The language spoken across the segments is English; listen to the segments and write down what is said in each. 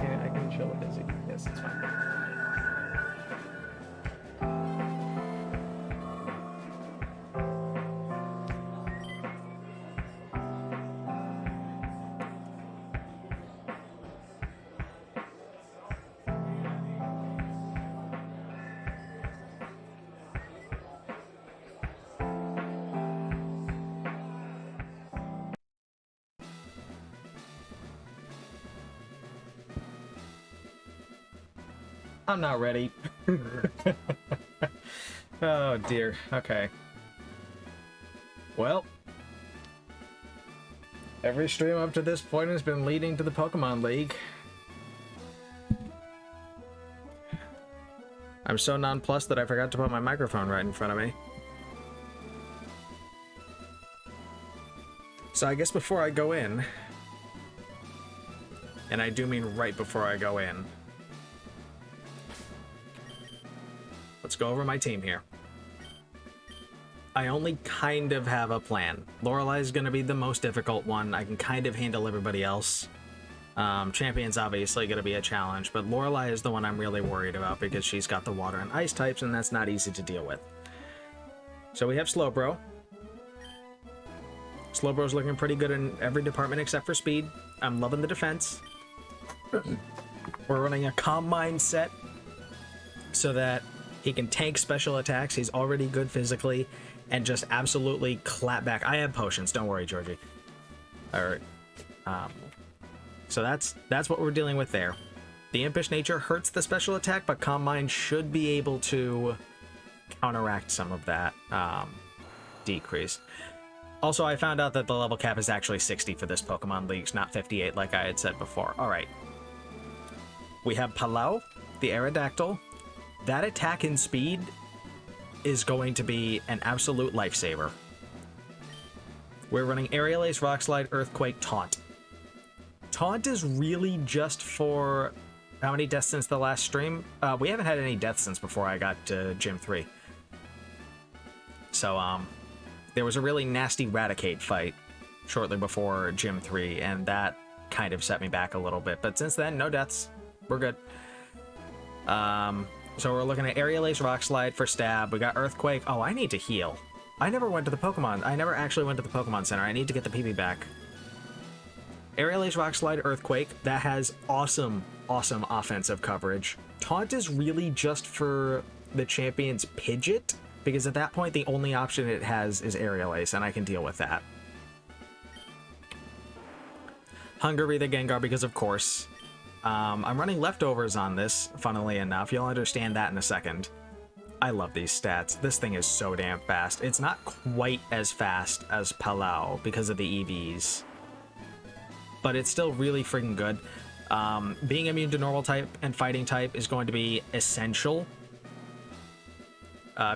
I can chill with Izzy. Yes, it's fine. I'm not ready. Oh dear. Okay. Well, every stream up to this point has been leading to the Pokemon League. I'm so nonplussed that I forgot to put my microphone right in front of me. So I guess before I go in, and I do mean right before I go in, let's go over my team here. I only kind of have a plan. Lorelei is going to be the most difficult one. I can kind of handle everybody else. Champion's obviously going to be a challenge, but Lorelei is the one I'm really worried about because she's got the water and ice types, and that's not easy to deal with. So we have Slowbro. Slowbro's looking pretty good in every department except for speed. I'm loving the defense. We're running a Calm Mind set so that he can tank special attacks. He's already good physically and just absolutely clap back. I have potions. Don't worry, Georgie. All right. So that's what we're dealing with there. The Impish nature hurts the special attack, but Calm Mind should be able to counteract some of that decrease. Also, I found out that the level cap is actually 60 for this Pokemon League, not 58 like I had said before. All right. We have Palau, the Aerodactyl. That attack and speed is going to be an absolute lifesaver. We're running Aerial Ace, Rock Slide, Earthquake, Taunt. Taunt is really just for how many deaths since the last stream? We haven't had any deaths since before I got to Gym 3. So, there was a really nasty Raticate fight shortly before Gym 3, and that kind of set me back a little bit. But since then, no deaths. We're good. So we're looking at Aerial Ace, Rock Slide for stab. We got Earthquake. Oh, I need to heal. I never went to the Pokemon. I never actually went to the Pokemon Center. I need to get the PP back. Aerial Ace, Rock Slide, Earthquake. That has awesome, awesome offensive coverage. Taunt is really just for the champion's Pidgeot, because at that point, the only option it has is Aerial Ace, and I can deal with that. Hungary the Gengar, because of course. I'm running leftovers on this, funnily enough. You'll understand that in a second. I love these stats. This thing is so damn fast. It's not quite as fast as Palau because of the EVs, but it's still really freaking good. Being immune to normal type and fighting type is going to be essential.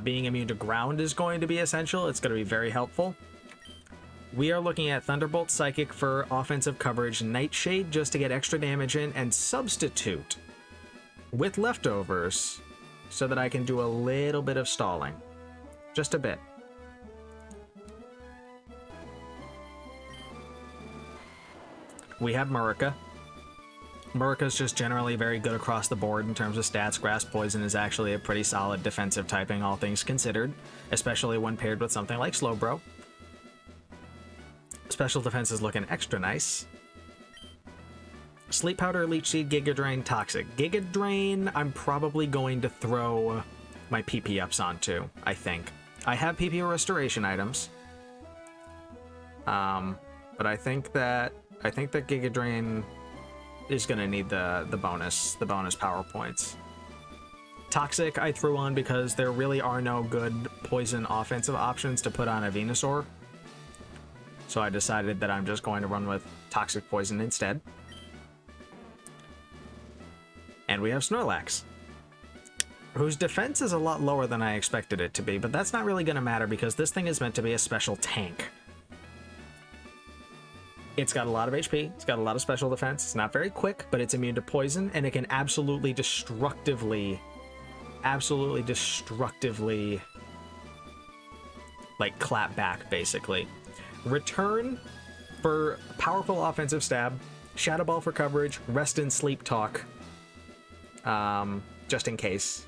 Being immune to ground is going to be essential. It's going to be very helpful. We are looking at Thunderbolt Psychic for offensive coverage, Nightshade just to get extra damage in, and Substitute with leftovers so that I can do a little bit of stalling. Just a bit. We have Murica. Murica's just generally very good across the board in terms of stats. Grass Poison is actually a pretty solid defensive typing, all things considered, especially when paired with something like Slowbro. Special defense is looking extra nice. Sleep Powder, Leech Seed, Giga Drain, Toxic. Giga Drain, I'm probably going to throw my PP ups onto, I think. I have PP restoration items. But I think that Giga Drain is gonna need the bonus power points. Toxic I threw on because there really are no good poison offensive options to put on a Venusaur. So I decided that I'm just going to run with Toxic Poison instead. And we have Snorlax, whose defense is a lot lower than I expected it to be, but that's not really going to matter because this thing is meant to be a special tank. It's got a lot of HP, it's got a lot of special defense, it's not very quick, but it's immune to poison, and it can absolutely destructively, like, clap back, basically. Return for powerful offensive stab, Shadow Ball for coverage, Rest and Sleep Talk, just in case.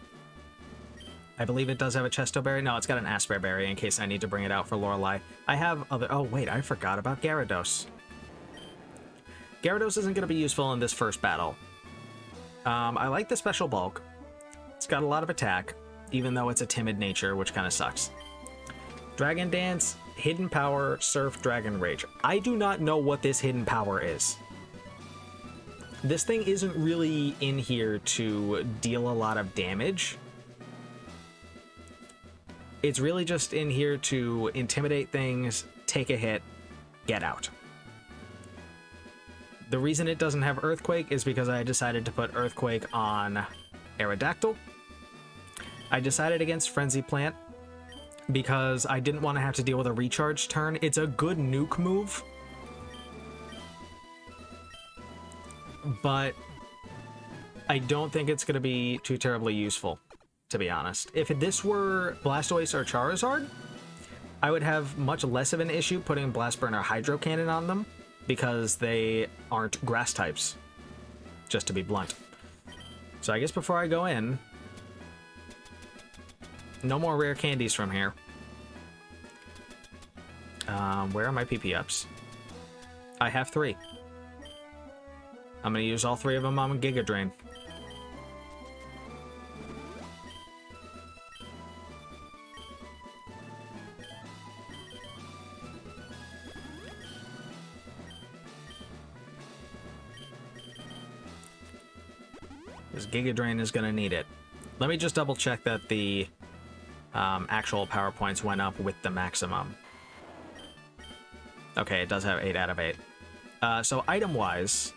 I believe it does have a Chesto Berry. No, it's got an Asper Berry in case I need to bring it out for Lorelei. I have other... Oh, wait, I forgot about Gyarados. Gyarados isn't going to be useful in this first battle. I like the Special Bulk. It's got a lot of attack, even though it's a timid nature, which kind of sucks. Dragon Dance, Hidden Power, Surf, Dragon Rage. I do not know what this hidden power is. This thing isn't really in here to deal a lot of damage. It's really just in here to intimidate things, take a hit, get out. The reason it doesn't have Earthquake is because I decided to put Earthquake on Aerodactyl. I decided against Frenzy Plant because I didn't want to have to deal with a recharge turn. It's a good nuke move, but I don't think it's going to be too terribly useful, to be honest. If this were Blastoise or Charizard, I would have much less of an issue putting Blast Burn or Hydro Cannon on them because they aren't grass types, just to be blunt. So I guess before I go in, no more rare candies from here. Where are my PP ups? I have 3. I'm going to use all 3 of them on Giga Drain. This Giga Drain is going to need it. Let me just double check that the actual power points went up with the maximum. Okay, it does have 8 out of 8. So item-wise,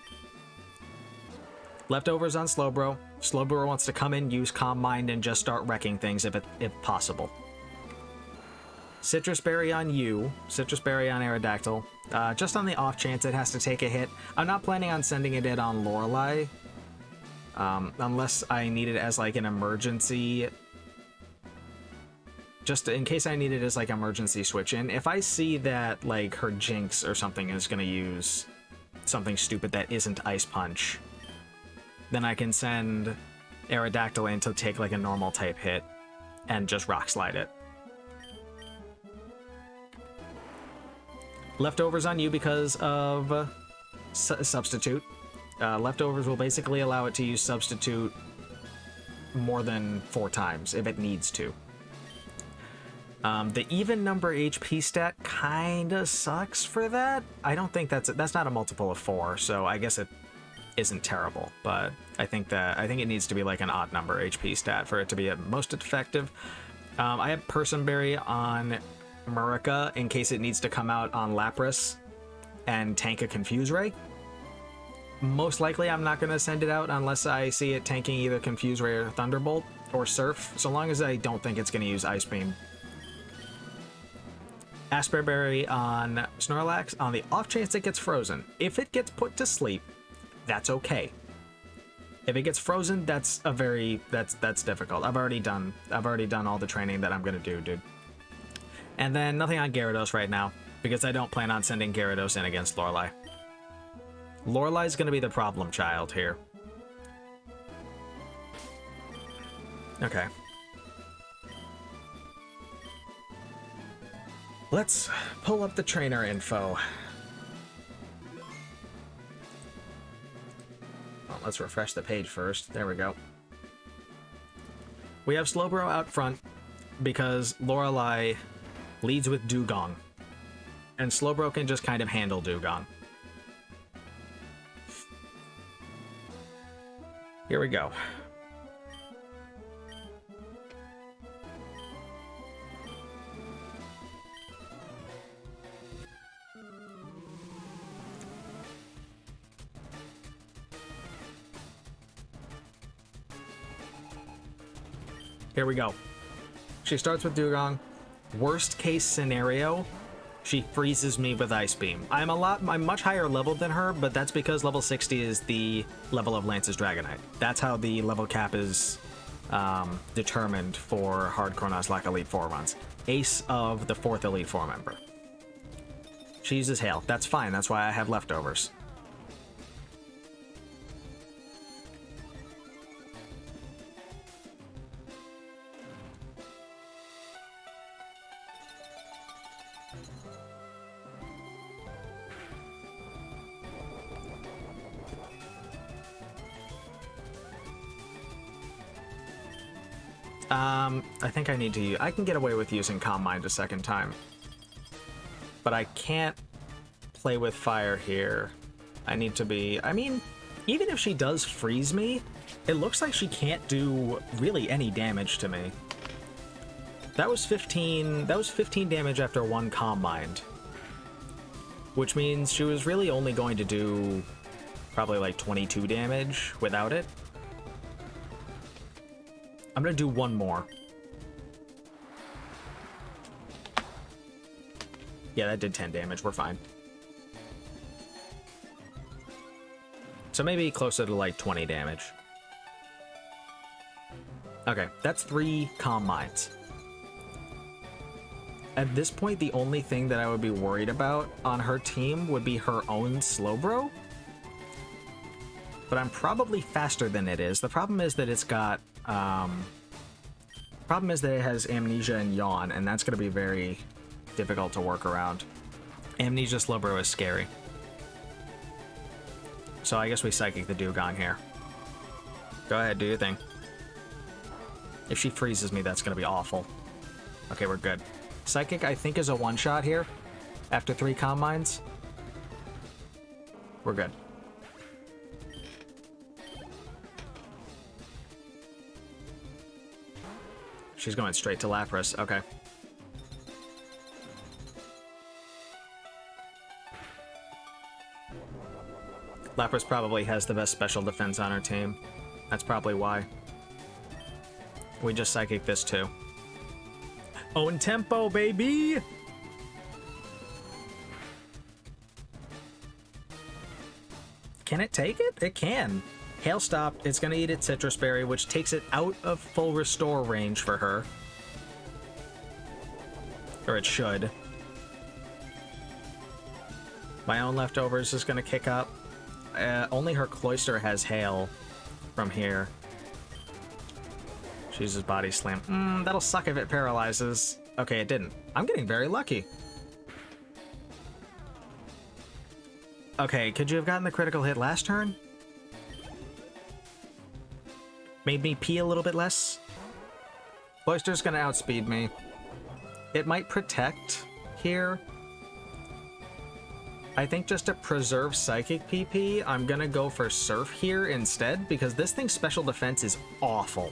leftovers on Slowbro. Slowbro wants to come in, use Calm Mind, and just start wrecking things if possible. Citrus Berry on you, Citrus Berry on Aerodactyl. Just on the off chance it has to take a hit. I'm not planning on sending it in on Lorelei, unless I need it as like an emergency. Just in case I need it as like emergency switch in. If I see that like her Jinx or something is going to use something stupid that isn't Ice Punch, then I can send Aerodactyl in to take like a normal type hit and just Rock Slide it. Leftovers on you because of Substitute. Leftovers will basically allow it to use Substitute more than 4 times if it needs to. The even number HP stat kinda sucks for that. I don't think that's not a multiple of 4, so I guess it isn't terrible. But I think it needs to be like an odd number HP stat for it to be at most effective. I have Personberry on Murica in case it needs to come out on Lapras and tank a Confuse Ray. Most likely I'm not going to send it out unless I see it tanking either Confuse Ray or Thunderbolt or Surf, so long as I don't think it's going to use Ice Beam. Asper Berry on Snorlax on the off chance it gets frozen. If it gets put to sleep, that's okay. If it gets frozen, that's difficult. I've already done all the training that I'm gonna do, dude. And then nothing on Gyarados right now because I don't plan on sending Gyarados in against Lorelei. Lorelei's gonna be the problem child here. Okay. Let's pull up the trainer info. Well, let's refresh the page first. There we go. We have Slowbro out front because Lorelei leads with Dugong. And Slowbro can just kind of handle Dugong. Here we go. Here we go. She starts with Dugong. Worst case scenario, she freezes me with Ice Beam. I'm much higher level than her, but that's because level 60 is the level of Lance's Dragonite. That's how the level cap is determined for Hardcore Nuzlocke Elite 4 runs. Ace of the 4th Elite 4 member. She uses Hail. That's fine. That's why I have leftovers. I think I need to... I can get away with using Calm Mind a second time. But I can't play with fire here. I need to be... I mean, even if she does freeze me, it looks like she can't do really any damage to me. That was 15 damage after one Calm Mind. Which means she was really only going to do probably like 22 damage without it. I'm gonna do one more. Yeah, that did 10 damage. We're fine. So maybe closer to like 20 damage. Okay, that's 3 Calm Minds. At this point, the only thing that I would be worried about on her team would be her own Slowbro. But I'm probably faster than it is. The problem is that it's got... problem is that it has Amnesia and Yawn, and that's going to be very difficult to work around. Amnesia Slowbro is scary. So I guess we Psychic the Dugong here. Go ahead, do your thing. If she freezes me, that's going to be awful. Okay, we're good. Psychic, I think, is a one-shot here. After 3 Calm Minds. We're good. She's going straight to Lapras. Okay. Lapras probably has the best special defense on her team. That's probably why. We just Psychic this too. Own tempo, baby! Can it take it? It can. Hail stopped. It's going to eat its Citrus Berry, which takes it out of full restore range for her. Or it should. My own leftovers is going to kick up. Only her Cloyster has Hail from here. She uses Body Slam. That'll suck if it paralyzes. Okay, it didn't. I'm getting very lucky. Okay, could you have gotten the critical hit last turn? Made me pee a little bit less. Cloyster's gonna outspeed me. It might protect here. I think just to preserve Psychic PP, I'm gonna go for Surf here instead, because this thing's special defense is awful.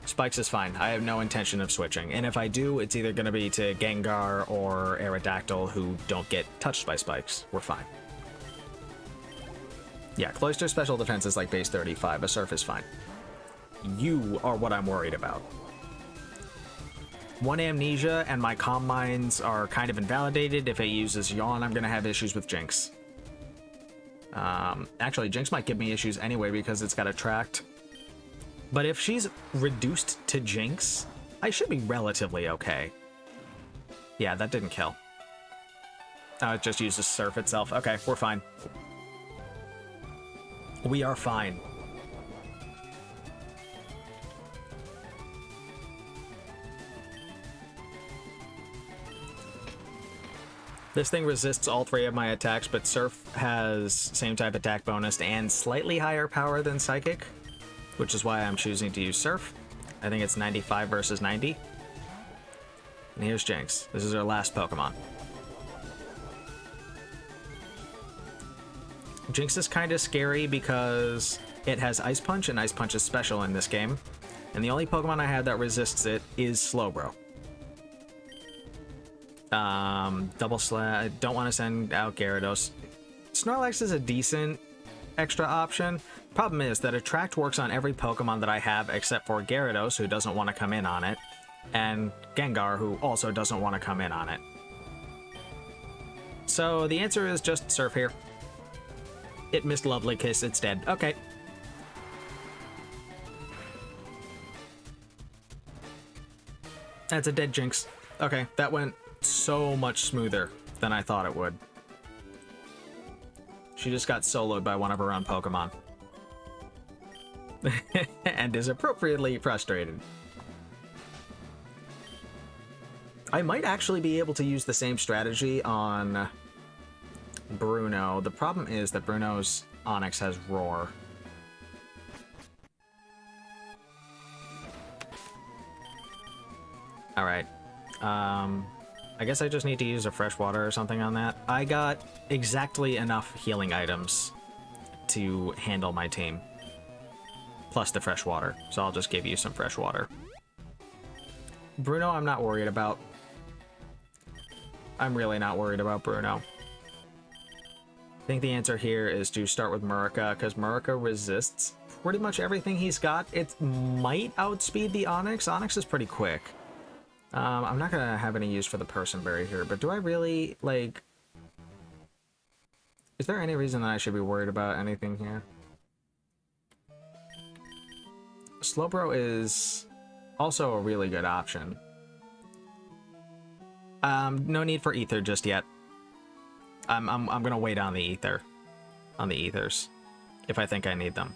Spikes is fine. I have no intention of switching, and if I do, it's either gonna be to Gengar or Aerodactyl, who don't get touched by Spikes. We're fine. Yeah, Cloyster special defense is like base 35, a Surf is fine. You are what I'm worried about. One Amnesia and my Calm Minds are kind of invalidated. If it uses Yawn, I'm gonna have issues with Jinx. Actually, Jinx might give me issues anyway because it's got Attract. But if she's reduced to Jinx, I should be relatively okay. Yeah, that didn't kill. Oh, it just uses Surf itself. Okay, we're fine. We are fine. This thing resists all 3 of my attacks, but Surf has same type attack bonus and slightly higher power than Psychic, which is why I'm choosing to use Surf. I think it's 95 versus 90. And here's Jinx. This is her last Pokemon. Jinx is kind of scary because it has Ice Punch, and Ice Punch is special in this game. And the only Pokemon I have that resists it is Slowbro. Double Slash. Don't want to send out Gyarados. Snorlax is a decent extra option. Problem is that Attract works on every Pokemon that I have except for Gyarados, who doesn't want to come in on it, and Gengar, who also doesn't want to come in on it. So the answer is just Surf here. It missed Lovely Kiss, it's dead. Okay. That's a dead Jinx. Okay, that went so much smoother than I thought it would. She just got soloed by one of her own Pokemon. And is appropriately frustrated. I might actually be able to use the same strategy on Bruno. The problem is that Bruno's Onix has Roar. Alright. I guess I just need to use a fresh water or something on that. I got exactly enough healing items to handle my team. Plus the fresh water. So I'll just give you some fresh water. Bruno, I'm not worried about. I'm really not worried about Bruno. I think the answer here is to start with Murica, because Murica resists pretty much everything he's got. It might outspeed the Onix. Onix is pretty quick. I'm not gonna have any use for the Personberry here, but do I really, like... Is there any reason that I should be worried about anything here? Slowbro is also a really good option. No need for Ether just yet. I'm gonna wait on the Ether. On the Ethers. If I think I need them.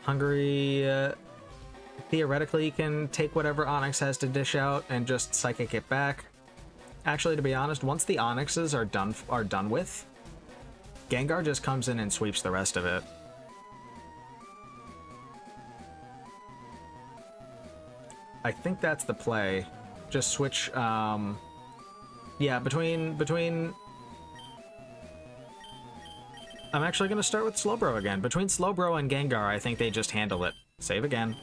Hungary... theoretically can take whatever Onix has to dish out and just Psychic it back. Actually, to be honest, once the Onixes are done with, Gengar just comes in and sweeps the rest of it. I think that's the play. Just switch, yeah, between... I'm actually going to start with Slowbro again. Between Slowbro and Gengar, I think they just handle it. Save again.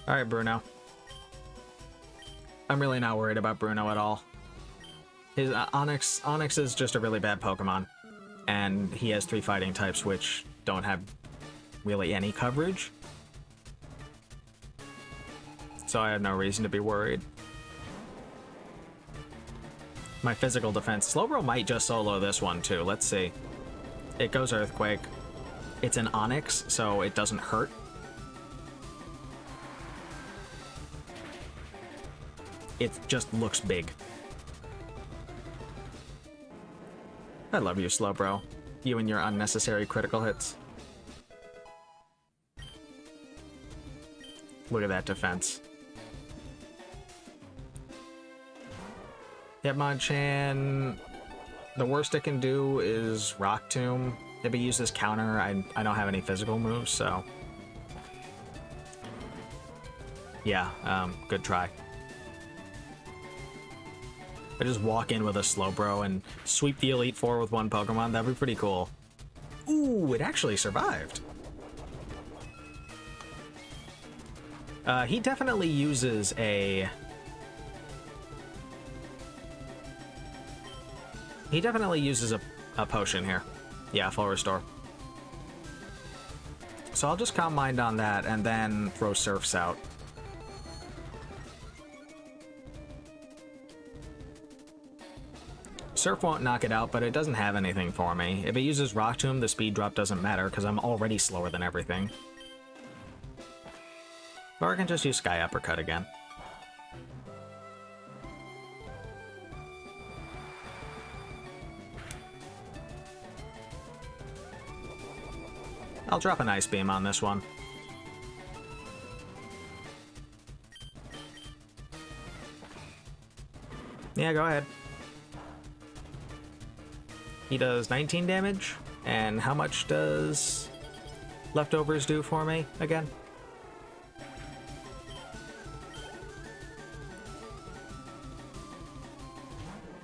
Alright, Bruno. I'm really not worried about Bruno at all. His Onix is just a really bad Pokemon. And he has 3 fighting types, which don't have really any coverage. So I have no reason to be worried. My physical defense. Slowbro might just solo this one, too. Let's see. It goes Earthquake. It's an Onix, so it doesn't hurt. It just looks big. I love you, Slowbro. You and your unnecessary critical hits. Look at that defense. Hitmonchan... The worst it can do is Rock Tomb. If it uses counter, I don't have any physical moves, so... Yeah, good try. I just walk in with a Slowbro and sweep the Elite Four with one Pokemon. That'd be pretty cool. Ooh, it actually survived. He definitely uses a... He definitely uses a potion here. Yeah, full restore. So I'll just Calm Mind on that and then throw Surfs out. Surf won't knock it out, but it doesn't have anything for me. If it uses Rock Tomb, the speed drop doesn't matter, because I'm already slower than everything. Or I can just use Sky Uppercut again. I'll drop an Ice Beam on this one. Yeah, go ahead. He does 19 damage, and how much does Leftovers do for me again?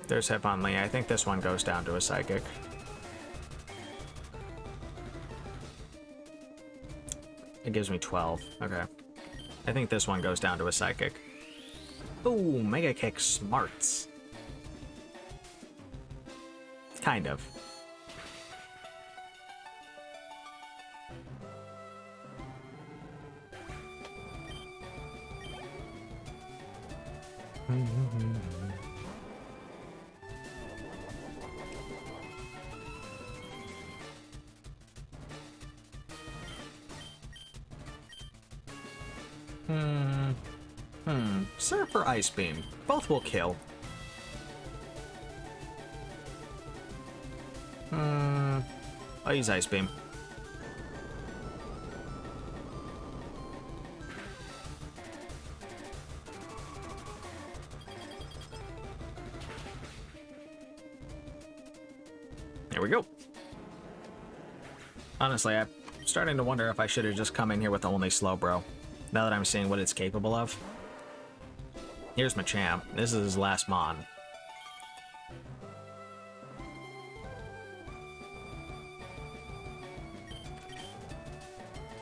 There's Hitmonlee. I think this one goes down to a Psychic. It gives me 12. Okay. I think this one goes down to a Psychic. Ooh, Mega Kick smarts. Kind of. Surf or Ice Beam? Both will kill. I'll use Ice Beam. There we go. Honestly, I'm starting to wonder if I should have just come in here with only Slowbro, now that I'm seeing what it's capable of. Here's Machamp. This is his last Mon.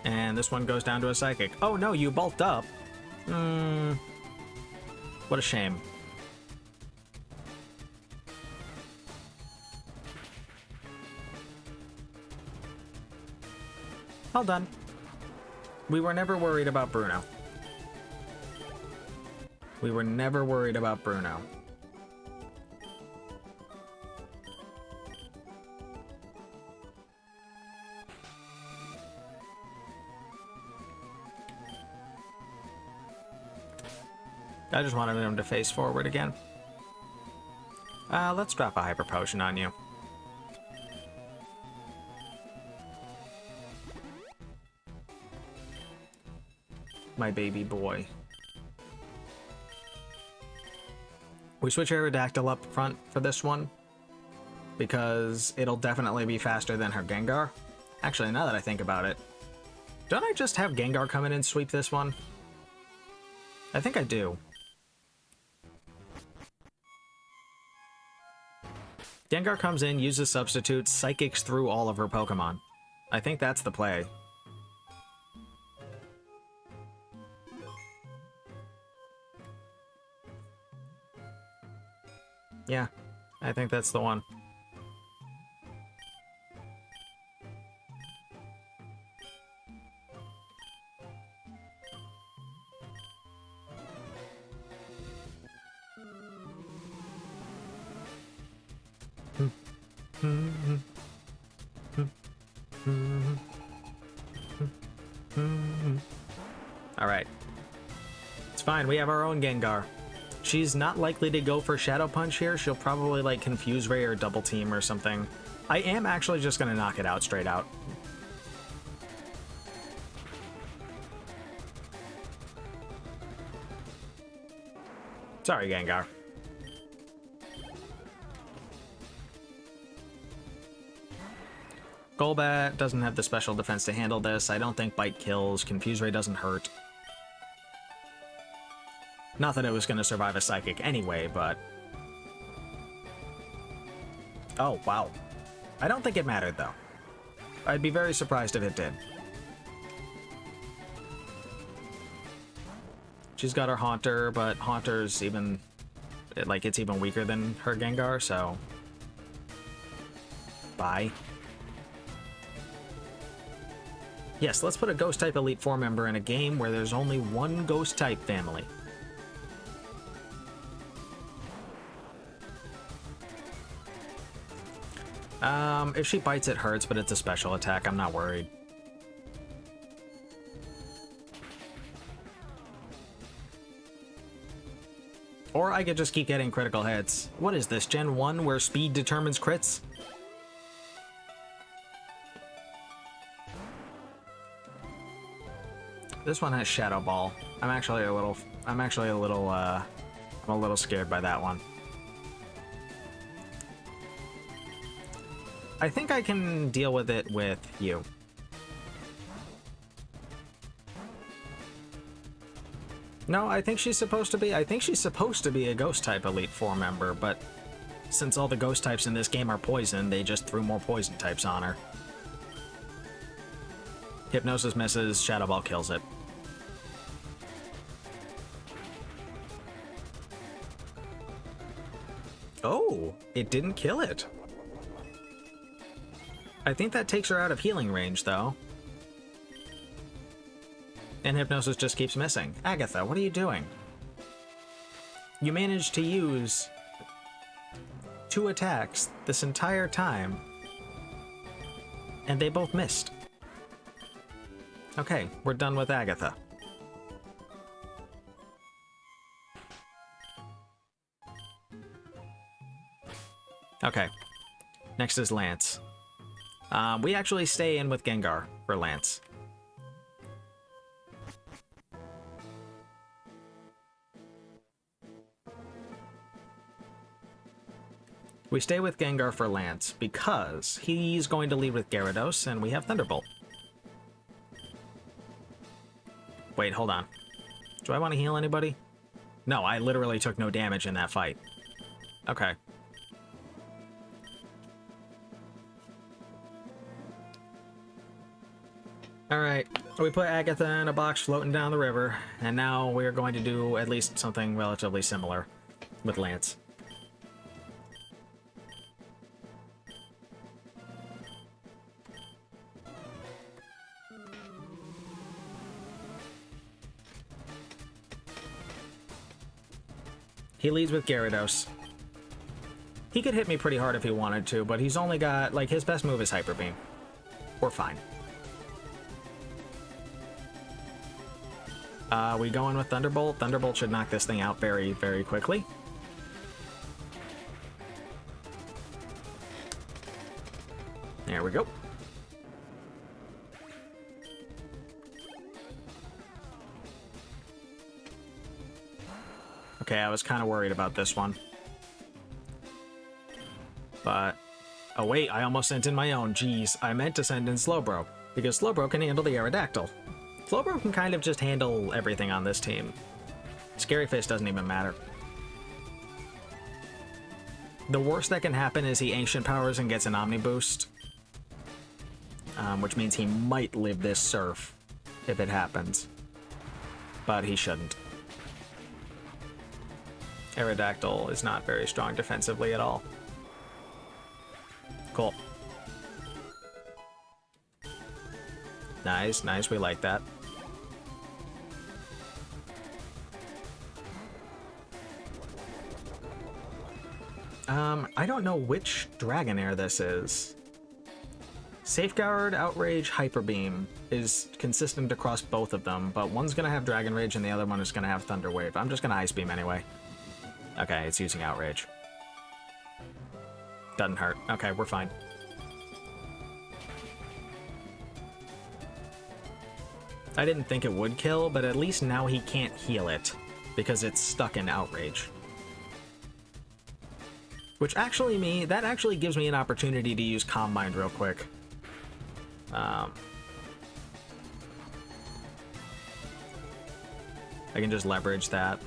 And this one goes down to a Psychic. Oh no, you bulked up. What a shame. All done. We were never worried about Bruno. We were never worried about Bruno. I just wanted him to face forward again. Let's drop a Hyper Potion on you. My baby boy. We switch Aerodactyl up front for this one, because it'll definitely be faster than her Gengar. Actually, now that I think about it, don't I just have Gengar come in and sweep this one? I think I do. Gengar comes in, uses Substitute, Psychics through all of her Pokemon. I think that's the play. Yeah, I think that's the one. Alright. It's fine, we have our own Gengar. She's not likely to go for Shadow Punch here. She'll probably like Confuse Ray or Double Team or something. I am actually just gonna knock it out straight out. Sorry, Gengar. Golbat doesn't have the special defense to handle this. I don't think Bite kills. Confuse Ray doesn't hurt. Not that it was going to survive a Psychic anyway, but... Oh, wow. I don't think it mattered, though. I'd be very surprised if it did. She's got her Haunter, but Haunter's even... like, it's even weaker than her Gengar, so... Bye. Yes, let's put a Ghost-type Elite Four member in a game where there's only one Ghost-type family. If she bites, it hurts, but it's a special attack. I'm not worried. Or I could just keep getting critical hits. What is this, Gen 1, where speed determines crits? This one has Shadow Ball. I'm a little scared by that one. I think I can deal with it with you. No, I think she's supposed to be a Ghost-type Elite Four member, but since all the Ghost types in this game are poison, they just threw more poison types on her. Hypnosis misses, Shadow Ball kills it. Oh, it didn't kill it. I think that takes her out of healing range, though. And Hypnosis just keeps missing. Agatha, what are you doing? You managed to use 2 attacks this entire time, and they both missed. Okay, we're done with Agatha. Okay, next is Lance. We actually stay in with Gengar for Lance. We stay with Gengar for Lance because he's going to lead with Gyarados and we have Thunderbolt. Wait, hold on. Do I want to heal anybody? No, I literally took no damage in that fight. Okay. Alright, we put Agatha in a box floating down the river, and now we're going to do at least something relatively similar with Lance. He leads with Gyarados. He could hit me pretty hard if he wanted to, but he's only got, like, his best move is Hyper Beam. We're fine. We go in with Thunderbolt. Thunderbolt should knock this thing out very, very quickly. There we go. Okay, I was kind of worried about this one. But... oh wait, I almost sent in my own. Jeez, I meant to send in Slowbro, because Slowbro can handle the Aerodactyl. Slowbro can kind of just handle everything on this team. Scary Face doesn't even matter. The worst that can happen is he Ancient Powers and gets an Omni Boost. Which means he might live this Surf if it happens. But he shouldn't. Aerodactyl is not very strong defensively at all. Cool. Nice, nice, we like that. I don't know which Dragonair this is. Safeguard, Outrage, Hyper Beam is consistent across both of them, but one's gonna have Dragon Rage and the other one is gonna have Thunder Wave. I'm just gonna Ice Beam anyway. Okay, it's using Outrage. Doesn't hurt. Okay, we're fine. I didn't think it would kill, but at least now he can't heal it, because it's stuck in Outrage. Which actually that actually gives me an opportunity to use Calm Mind real quick. I can just leverage that.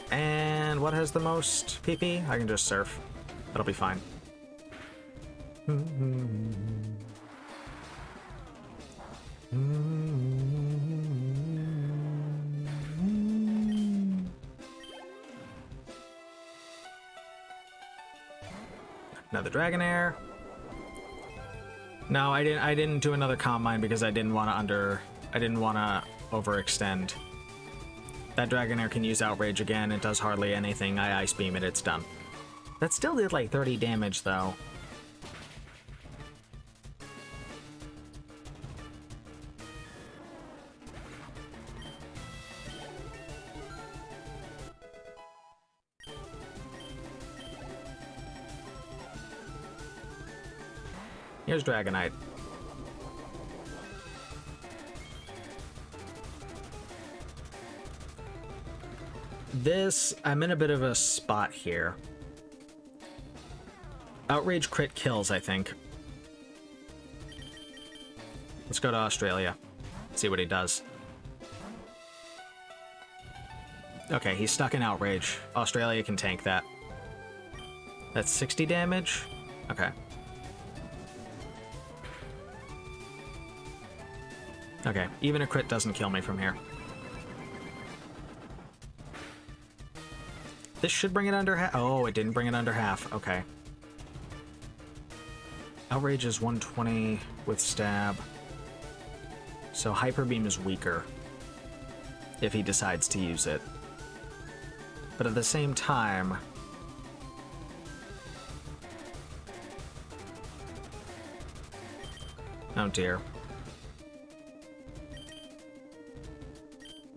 And what has the most PP? I can just Surf. That'll be fine. Another Dragonair. No, I didn't do another Calm Mind because I didn't want to overextend. That Dragonair can use Outrage again. It does hardly anything. I Ice Beam it, it's done. That still did like 30 damage though. Here's Dragonite. I'm in a bit of a spot here. Outrage crit kills, I think. Let's go to Australia. See what he does. Okay, he's stuck in Outrage. Australia can tank that. That's 60 damage? Okay. Okay, even a crit doesn't kill me from here. This should bring it under half. Oh, it didn't bring it under half. Okay. Outrage is 120 with Stab. So Hyper Beam is weaker if he decides to use it. But at the same time... oh dear.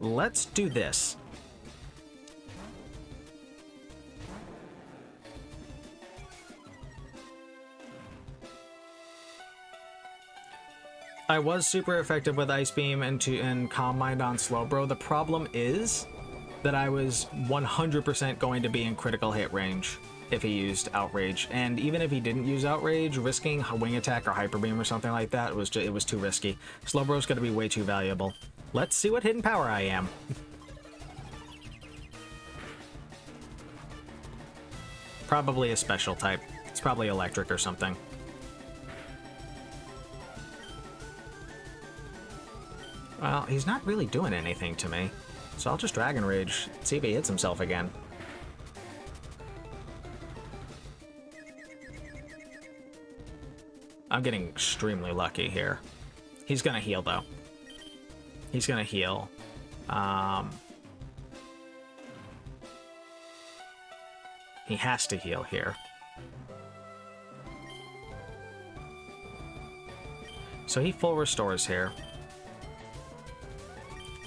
Let's do this. I was super effective with Ice Beam and Calm Mind on Slowbro. The problem is that I was 100% going to be in critical hit range if he used Outrage. And even if he didn't use Outrage, risking a Wing Attack or Hyper Beam or something like that, it was too risky. Slowbro's going to be way too valuable. Let's see what hidden power I am. Probably a special type. It's probably electric or something. Well, he's not really doing anything to me, so I'll just Dragon Rage, see if he hits himself again. I'm getting extremely lucky here. He's gonna heal, though. He's gonna heal. He has to heal here. So he full restores here.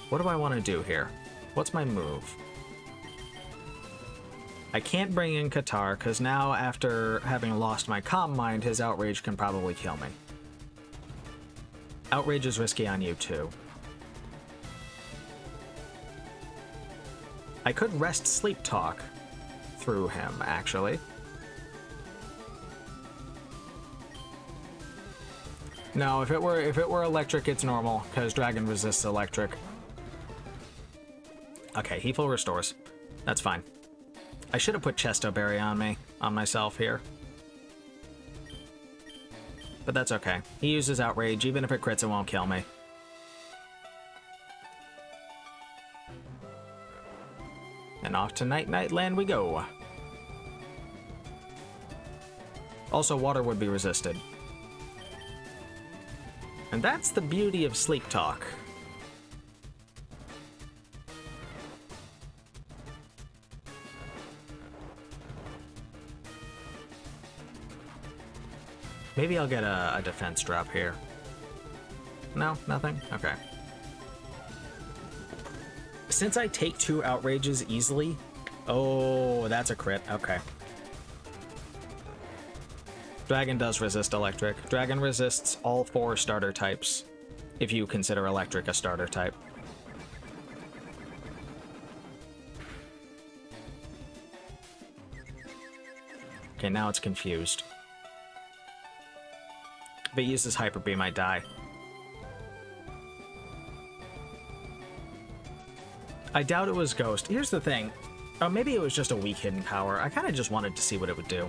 What do I want to do here? What's my move? I can't bring in Qatar, because now, after having lost my Calm Mind, his Outrage can probably kill me. Outrage is risky on you, too. I could rest Sleep Talk through him, actually. No, if it were electric, it's normal, because Dragon resists electric. Okay, he full restores. That's fine. I should have put Chesto Berry on myself here. But that's okay. He uses Outrage. Even if it crits, it won't kill me. And off to Night Night Land we go. Also, water would be resisted. And that's the beauty of Sleep Talk. Maybe I'll get a defense drop here. No? Nothing? Okay. Since I take 2 Outrages easily... Oh, that's a crit. Okay. Dragon does resist electric. Dragon resists all 4 starter types, if you consider electric a starter type. Okay, now it's confused. If it uses Hyper Beam, I die. I doubt it was Ghost. Here's the thing. Oh, maybe it was just a weak hidden power. I kind of just wanted to see what it would do.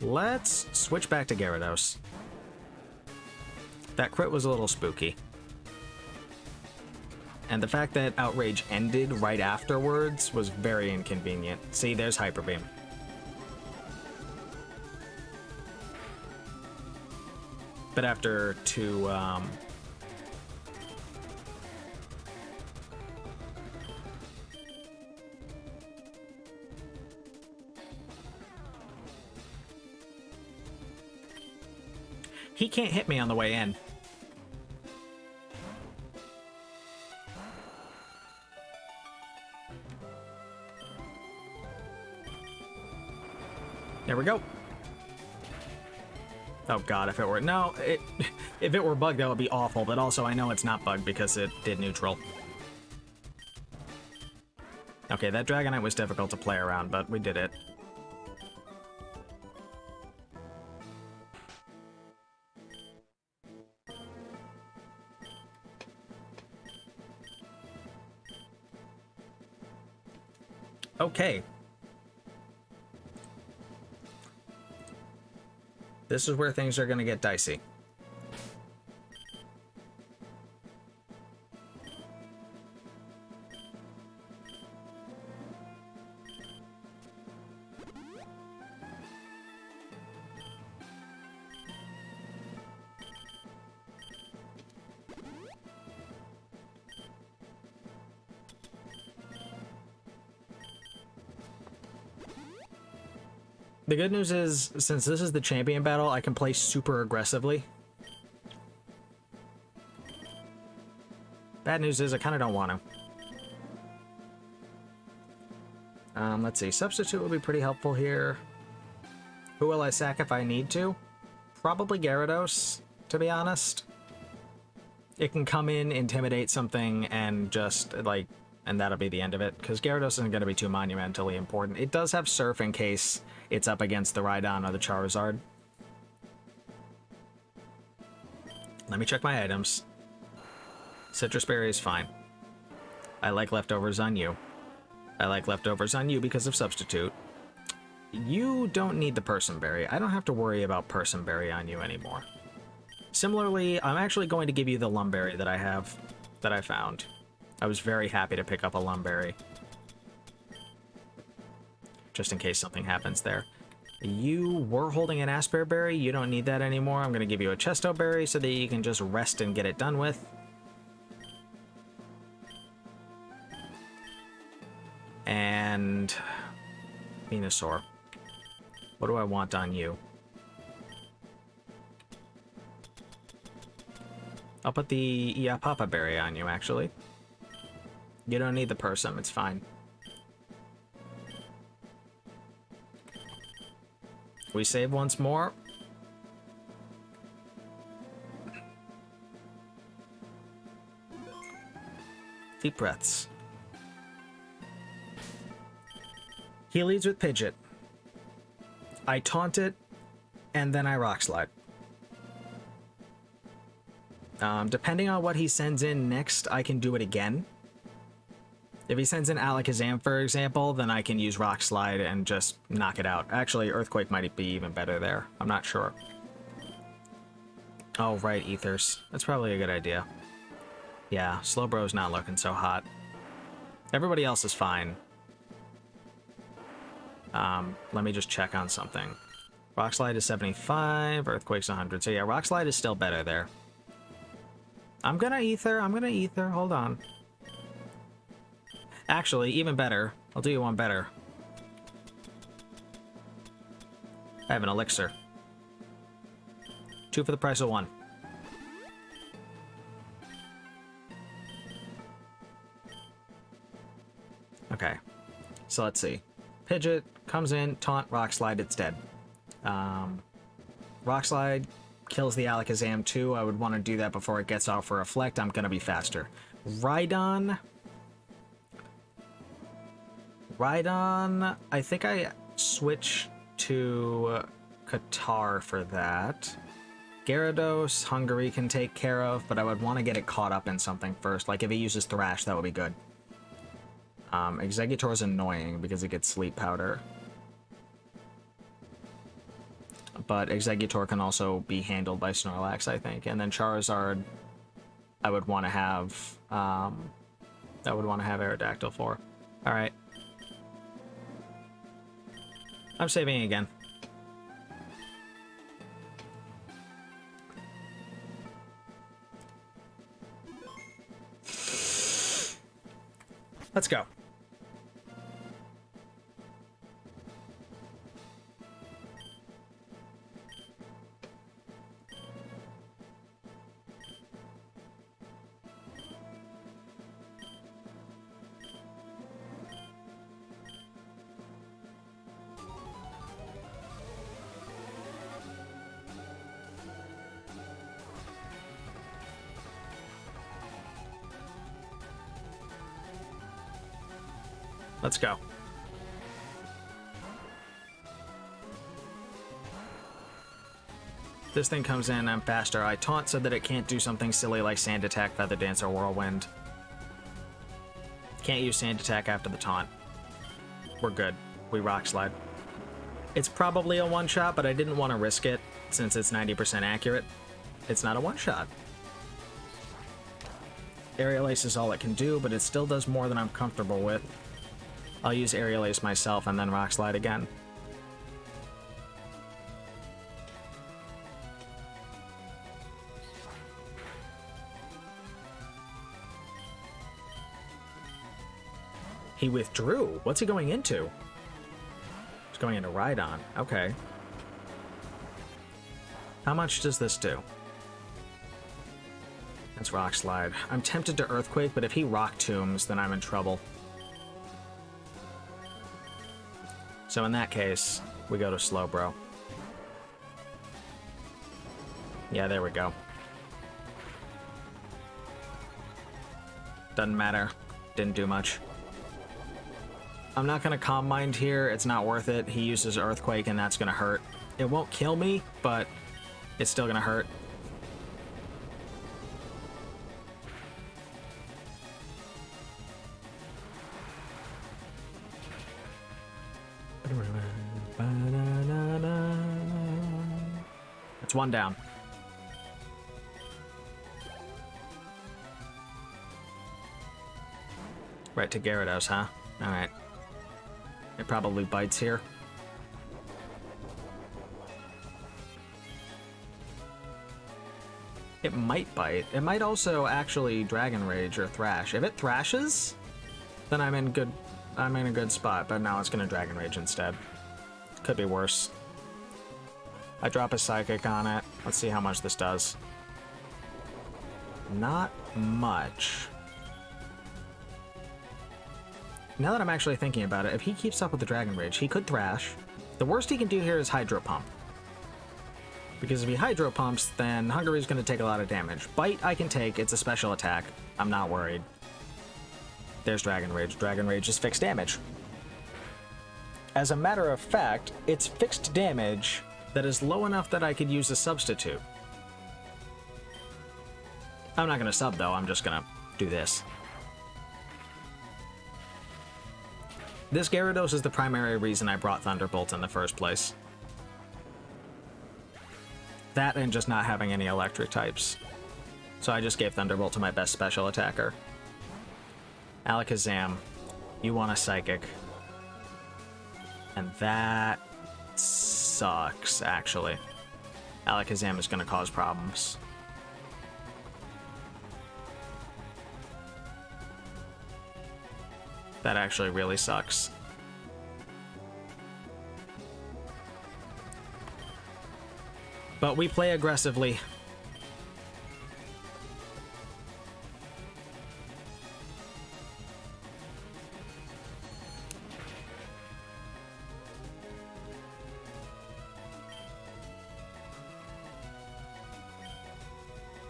Let's switch back to Gyarados. That crit was a little spooky. And the fact that Outrage ended right afterwards was very inconvenient. See, there's Hyper Beam. But after 2, he can't hit me on the way in. There we go. Oh god, if it were... No, if it were bugged, that would be awful, but also I know it's not bugged because it did neutral. Okay, that Dragonite was difficult to play around, but we did it. Okay. This is where things are going to get dicey. The good news is, since this is the champion battle, I can play super aggressively. Bad news is I kind of don't want to. Let's see. Substitute will be pretty helpful here. Who will I sack if I need to? Probably Gyarados, to be honest. It can come in, intimidate something, and just, like, and that'll be the end of it, because Gyarados isn't going to be too monumentally important. It does have Surf in case it's up against the Rhydon or the Charizard. Let me check my items. Citrus Berry is fine. I like leftovers on you. I like leftovers on you because of Substitute. You don't need the Person Berry. I don't have to worry about Person Berry on you anymore. Similarly, I'm actually going to give you the Lumberry that I found. I was very happy to pick up a Lumberry. Just in case something happens there. You were holding an Aspear Berry. You don't need that anymore. I'm going to give you a Chesto Berry so that you can just rest and get it done with. And Venusaur. What do I want on you? I'll put the Iapapa Berry on you, actually. You don't need the Persum, it's fine. We save once more. Deep breaths. He leads with Pidgeot. I taunt it, and then I Rock Slide. Depending on what he sends in next, I can do it again. If he sends in Alakazam, for example, then I can use Rock Slide and just knock it out. Actually, Earthquake might be even better there. I'm not sure. Oh, right, Ethers. That's probably a good idea. Yeah, Slowbro's not looking so hot. Everybody else is fine. Let me just check on something. Rock Slide is 75, Earthquake's 100. So yeah, Rock Slide is still better there. I'm gonna Ether, hold on. Actually, even better. I'll do you one better. I have an Elixir. 2 for the price of 1. Okay, so let's see. Pidgeot comes in, taunt, Rock Slide, it's dead. Rock Slide kills the Alakazam too. I would want to do that before it gets off for Reflect. I'm going to be faster. Rhydon, I think I switch to Qatar for that. Gyarados, Hungary can take care of, but I would want to get it caught up in something first. Like if it uses Thrash, that would be good. Exeggutor is annoying because it gets Sleep Powder. But Exeggutor can also be handled by Snorlax, I think. And then Charizard, I would want to have Aerodactyl for. All right. I'm saving again. Let's go. Let's go. This thing comes in, I'm faster. I taunt so that it can't do something silly like Sand Attack, Feather Dance, or Whirlwind. Can't use Sand Attack after the taunt. We're good. We Rock Slide. It's probably a one-shot, but I didn't want to risk it since it's 90% accurate. It's not a one-shot. Aerial Ace is all it can do, but it still does more than I'm comfortable with. I'll use Aerial Ace myself and then Rock Slide again. He withdrew. What's he going into? He's going into Rhydon. Okay. How much does this do? That's Rock Slide. I'm tempted to Earthquake, but if he Rock Tombs, then I'm in trouble. So in that case, we go to Slowbro. Yeah, there we go. Doesn't matter. Didn't do much. I'm not going to Calm Mind here. It's not worth it. He uses Earthquake, and that's going to hurt. It won't kill me, but it's still going to hurt. It's one down. Right to Gyarados, huh? Alright. It probably bites here. It might bite. It might also actually Dragon Rage or Thrash. If it thrashes, then I'm in a good spot, but now it's gonna Dragon Rage instead. Could be worse. I drop a Psychic on it. Let's see how much this does. Not much. Now that I'm actually thinking about it, if he keeps up with the Dragon Rage, he could Thrash. The worst he can do here is Hydro Pump. Because if he Hydro Pumps, then Hungary's going to take a lot of damage. Bite I can take, it's a special attack. I'm not worried. There's Dragon Rage. Dragon Rage is fixed damage. As a matter of fact, it's fixed damage that is low enough that I could use a substitute. I'm not going to sub though, I'm just going to do this. This Gyarados is the primary reason I brought Thunderbolt in the first place. That and just not having any electric types. So I just gave Thunderbolt to my best special attacker. Alakazam, you want a Psychic. And that sucks, actually. Alakazam is going to cause problems. That actually really sucks. But we play aggressively.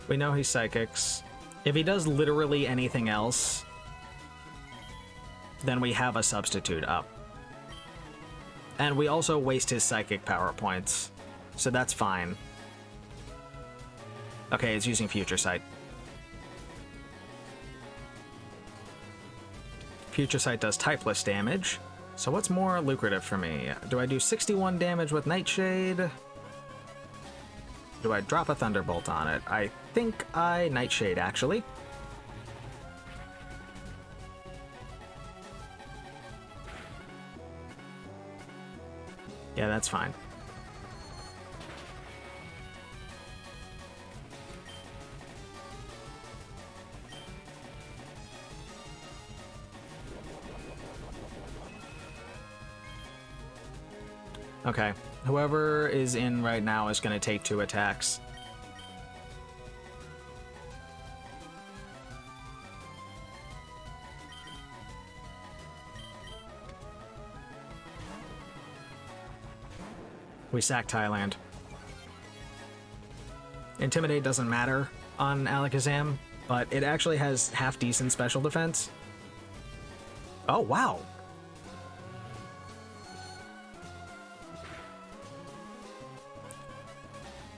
We know he's Psychics. If he does literally anything else, then we have a substitute up. And we also waste his Psychic power points, so that's fine. Okay, it's using Future Sight. Future Sight does typeless damage, so what's more lucrative for me? Do I do 61 damage with Nightshade? Do I drop a Thunderbolt on it? I think I Nightshade, actually. Yeah, that's fine. Okay, whoever is in right now is going to take 2 attacks. We sack Thailand. Intimidate doesn't matter on Alakazam, but it actually has half-decent special defense. Oh, wow!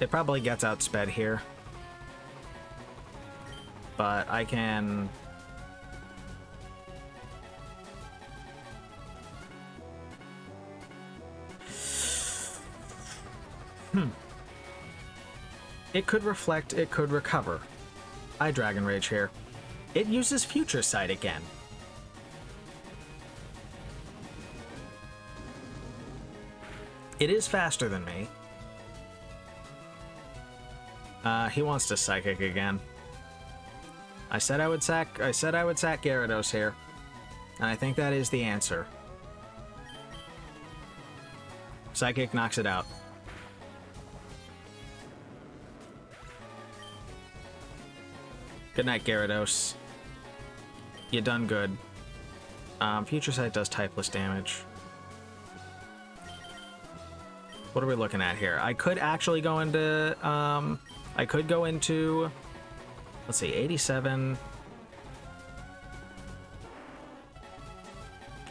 It probably gets outsped here. But I can... It could reflect, it could recover. I Dragon Rage here. It uses Future Sight again. It is faster than me. He wants to Psychic again. I said I would sack Gyarados here. And I think that is the answer. Psychic knocks it out. Good night, Gyarados. You done good. Future Sight does typeless damage. What are we looking at here? I could actually go into I could go into, let's see, 87.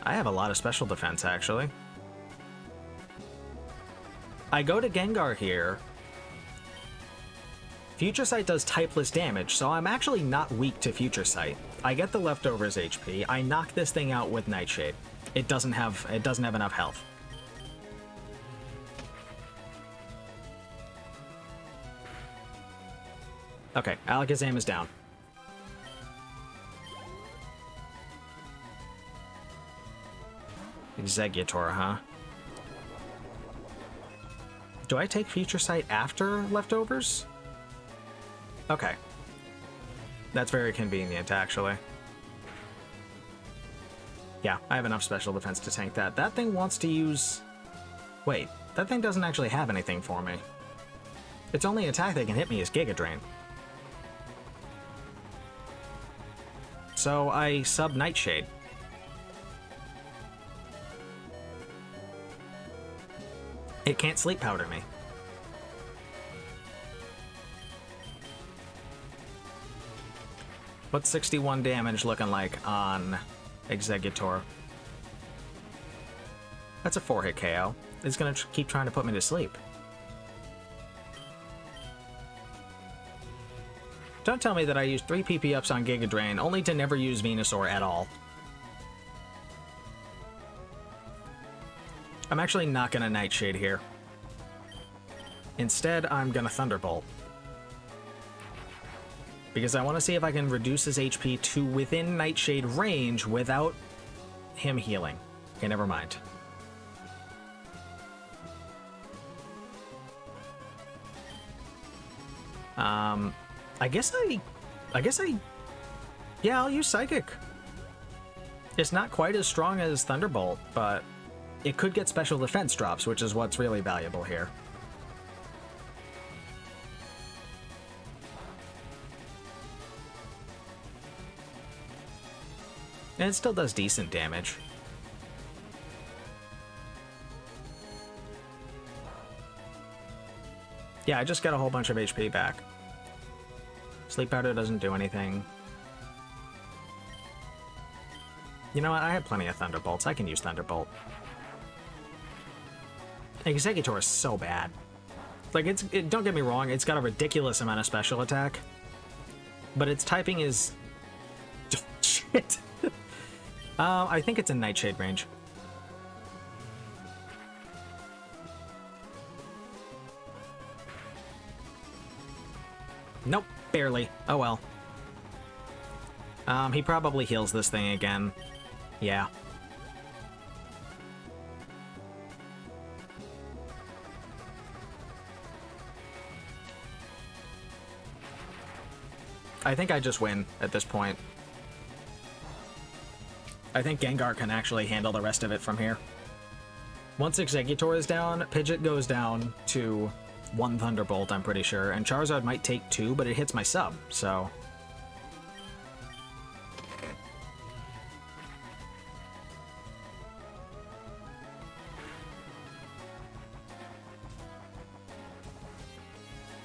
I have a lot of special defense, actually. I go to Gengar here. Future Sight does typeless damage, so I'm actually not weak to Future Sight. I get the leftovers HP. I knock this thing out with Nightshade. It doesn't have enough health. Okay, Alakazam is down. Exeggutor, huh? Do I take Future Sight after leftovers? Okay. That's very convenient, actually. Yeah, I have enough special defense to tank that. That thing wants to use... Wait, that thing doesn't actually have anything for me. Its only attack that can hit me is Giga Drain. So I sub Nightshade. It can't Sleep Powder me. What's 61 damage looking like on Exeggutor? That's a 4-hit KO. It's gonna keep trying to put me to sleep. Don't tell me that I used 3 PP ups on Giga Drain only to never use Venusaur at all. I'm actually not gonna Nightshade here. Instead, I'm gonna Thunderbolt. Because I want to see if I can reduce his HP to within Nightshade range without him healing. Okay, never mind. I guess yeah, I'll use Psychic. It's not quite as strong as Thunderbolt, but it could get special defense drops, which is what's really valuable here. And it still does decent damage. Yeah, I just got a whole bunch of HP back. Sleep Powder doesn't do anything. You know what? I have plenty of Thunderbolts. I can use Thunderbolt. Exeggutor is so bad. Like, don't get me wrong, it's got a ridiculous amount of special attack. But its typing is... shit. I think it's in Nightshade range. Nope, barely. Oh well. He probably heals this thing again. Yeah. I think I just win at this point. I think Gengar can actually handle the rest of it from here. Once Exeggutor is down, Pidgeot goes down to 1 Thunderbolt, I'm pretty sure, and Charizard might take 2, but it hits my sub, so...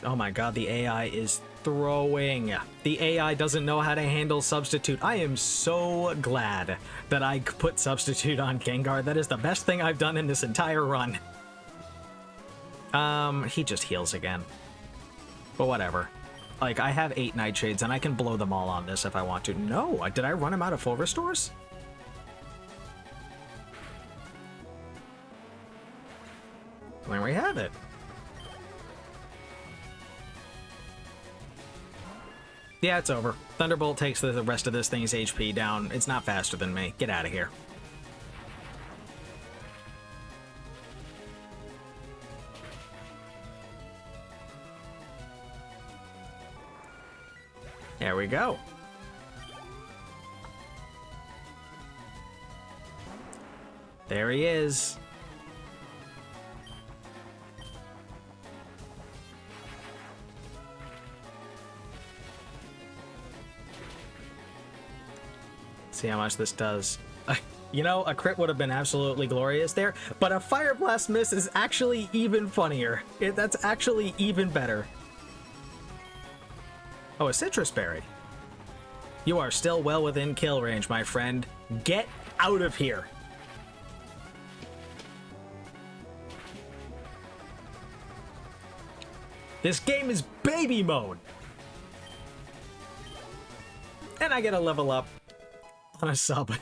Oh my god, the AI is throwing. The AI doesn't know how to handle Substitute. I am so glad that I put Substitute on Gengar. That is the best thing I've done in this entire run. He just heals again. But whatever. Like, I have 8 Nightshades, and I can blow them all on this if I want to. No! Did I run him out of full restores? There we have it. Yeah, it's over. Thunderbolt takes the rest of this thing's HP down. It's not faster than me. Get out of here. There we go. There he is. See how much this does. You know, a crit would have been absolutely glorious there, but a Fire Blast miss is actually even funnier. That's actually even better. Oh, a citrus berry. You are still well within kill range, my friend. Get out of here. This game is baby mode. And I get a level up on a sub.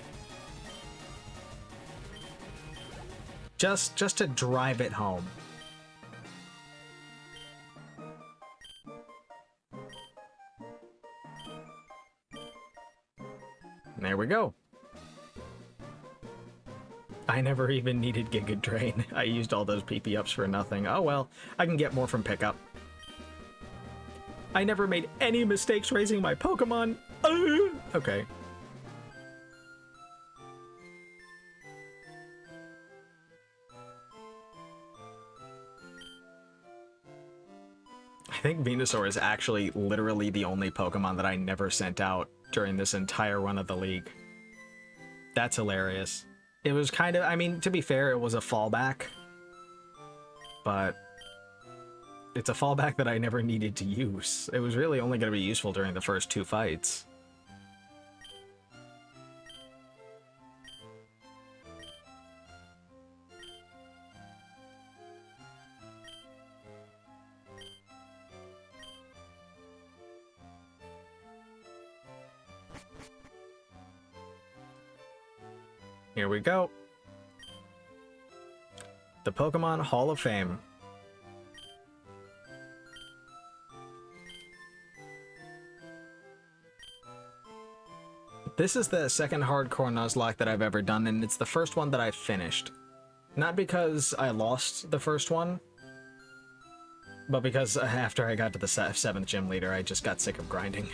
Just to drive it home. There we go. I never even needed Giga Drain. I used all those PP ups for nothing. Oh well, I can get more from pickup. I never made any mistakes raising my Pokemon. Okay. I think Venusaur is actually literally the only Pokemon that I never sent out during this entire run of the league. That's hilarious. It was kind of, I mean, to be fair, it was a fallback. But it's a fallback that I never needed to use. It was really only going to be useful during the first 2 fights. Here we go. The Pokemon Hall of Fame. This is the second hardcore Nuzlocke that I've ever done, and it's the first one that I finished. Not because I lost the first one, but because after I got to the 7th gym leader, I just got sick of grinding.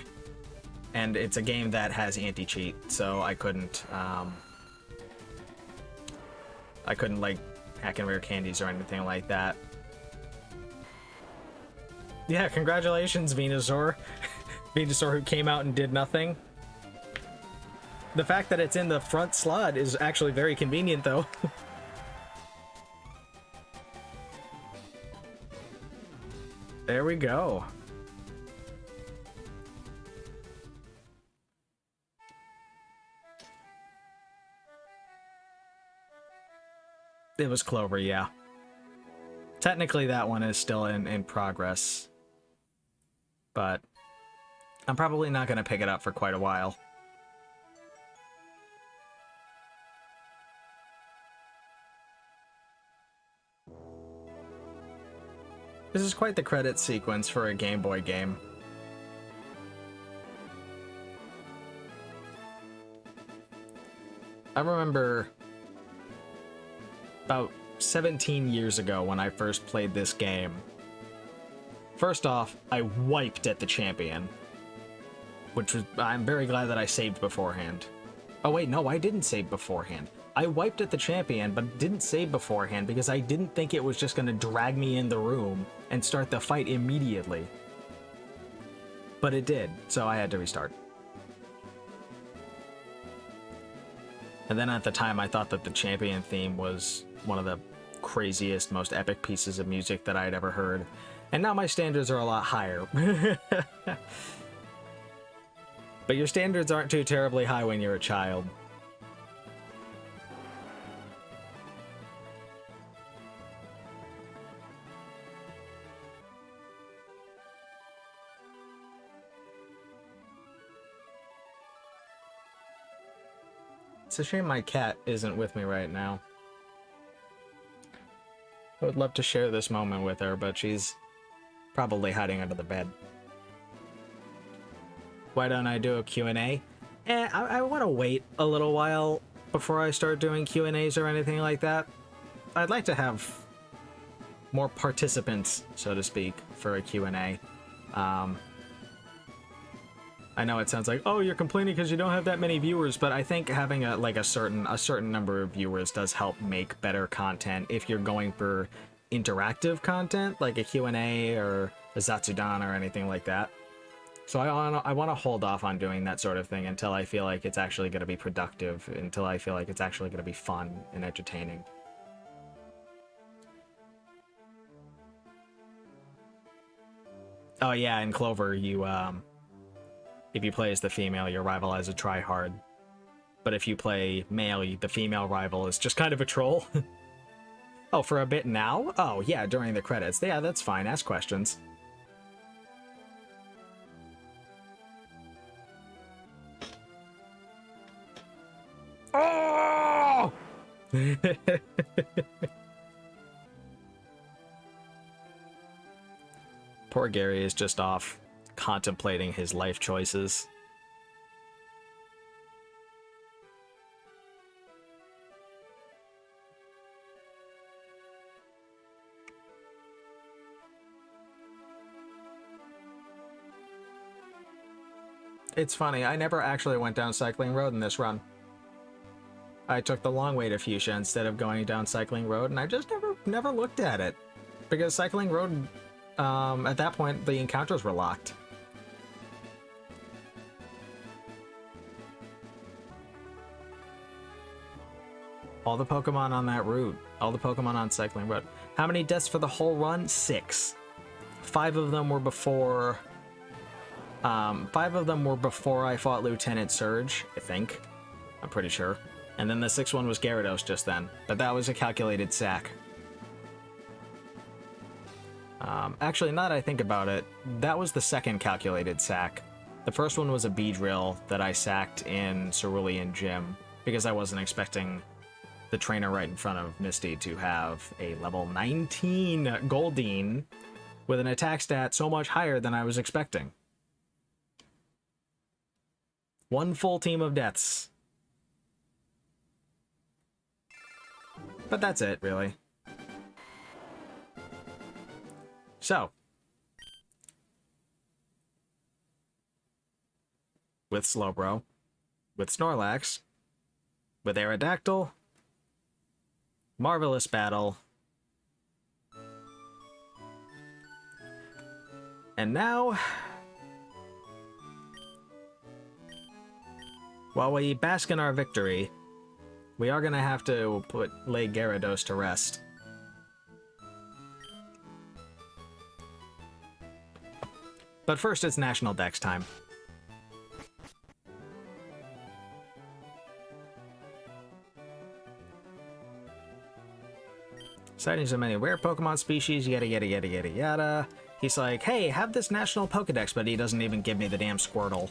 And it's a game that has anti-cheat, so I couldn't like hack and rare candies or anything like that. Yeah, congratulations, Venusaur. Venusaur who came out and did nothing. The fact that it's in the front slot is actually very convenient, though. There we go. It was Clover, yeah. Technically, that one is still in progress. But I'm probably not going to pick it up for quite a while. This is quite the credit sequence for a Game Boy game. I remember about 17 years ago when I first played this game. First off, I wiped at the champion, which was, I'm very glad that I saved beforehand. Oh wait, no, I didn't save beforehand. I wiped at the champion, but didn't save beforehand because I didn't think it was just going to drag me in the room and start the fight immediately. But it did, so I had to restart. And then at the time, I thought that the champion theme was one of the craziest, most epic pieces of music that I had ever heard. And now my standards are a lot higher. But your standards aren't too terribly high when you're a child. It's a shame my cat isn't with me right now. I would love to share this moment with her, but she's probably hiding under the bed. Why don't I do a Q&A? I want to wait a little while before I start doing Q&As or anything like that. I'd like to have more participants, so to speak, for a Q&A. I know it sounds like, oh, you're complaining because you don't have that many viewers, but I think having a certain number of viewers does help make better content if you're going for interactive content, like a Q&A or a Zatsudan or anything like that. So I want to hold off on doing that sort of thing until I feel like it's actually going to be productive, until I feel like it's actually going to be fun and entertaining. Oh yeah, and Clover, you If you play as the female, your rival has a try-hard. But if you play male, the female rival is just kind of a troll. Oh, for a bit now? Oh, yeah, during the credits. Yeah, that's fine. Ask questions. Oh! Poor Gary is just off contemplating his life choices. It's funny, I never actually went down Cycling Road in this run. I took the long way to Fuchsia instead of going down Cycling Road, and I just never looked at it. Because Cycling Road, at that point, the encounters were locked. All the Pokemon on that route. All the Pokemon on Cycling Road. How many deaths for the whole run? 6. 5 of them were before... 5 of them were before I fought Lieutenant Surge, I think. I'm pretty sure. And then the 6th one was Gyarados just then. But that was a calculated sack. Actually, now that I think about it, that was the second calculated sack. The first one was a Beedrill that I sacked in Cerulean Gym, because I wasn't expecting the trainer right in front of Misty to have a level 19 Goldeen with an attack stat so much higher than I was expecting. One full team of deaths. But that's it, really. So. With Slowbro. With Snorlax. With Aerodactyl. Marvelous battle. And now... while we bask in our victory, we are going to have to lay Gyarados to rest. But first, it's National Dex time. Sightings of many rare Pokemon species, yada yada yada yada yada. He's like, hey, have this National Pokedex, but he doesn't even give me the damn Squirtle.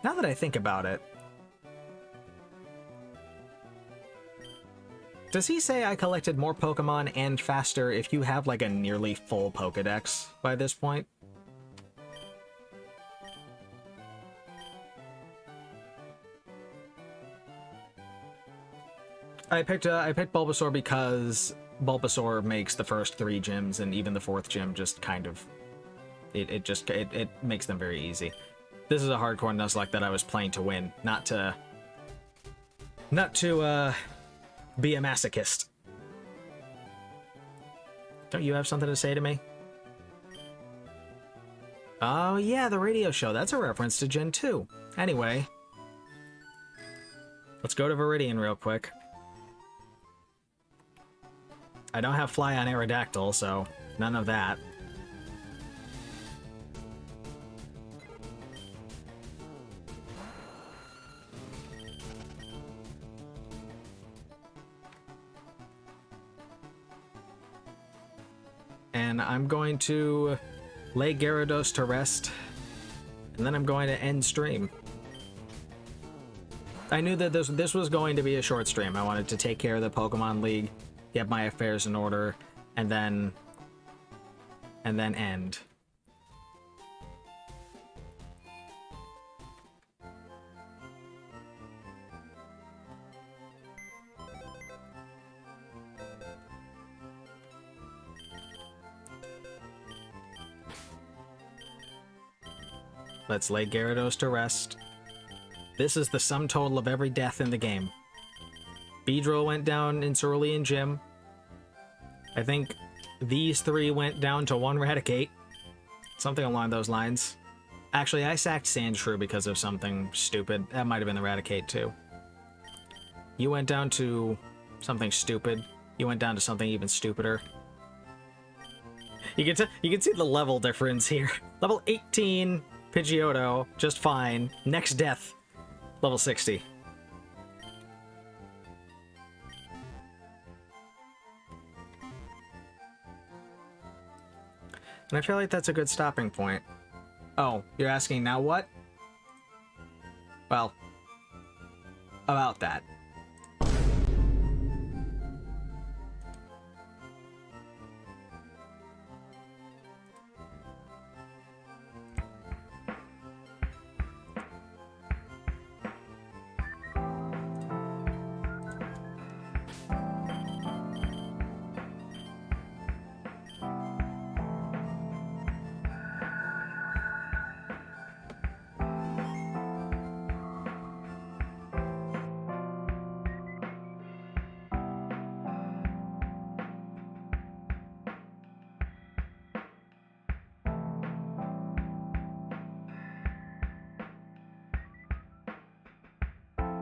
Now that I think about it, does he say I collected more Pokemon and faster if you have like a nearly full Pokedex by this point? I picked Bulbasaur because Bulbasaur makes the first 3 gyms, and even the 4th gym just kind of it makes them very easy. This is a hardcore Nuzlocke that I was playing to win, not to be a masochist. Don't you have something to say to me? Oh yeah, the radio show. That's a reference to Gen 2. Anyway, let's go to Viridian real quick. I don't have Fly on Aerodactyl, so none of that. And I'm going to lay Gyarados to rest, and then I'm going to end stream. I knew that this was going to be a short stream. I wanted to take care of the Pokemon League, get my affairs in order, and then end. Let's lay Gyarados to rest. This is the sum total of every death in the game. Beedrill went down in Cerulean Gym. I think these 3 went down to 1 Raticate. Something along those lines. Actually, I sacked Sandshrew because of something stupid. That might have been the Raticate too. You went down to something stupid. You went down to something even stupider. You can see the level difference here. Level 18, Pidgeotto, just fine. Next death, level 60. And I feel like that's a good stopping point. Oh, you're asking now what? Well, about that.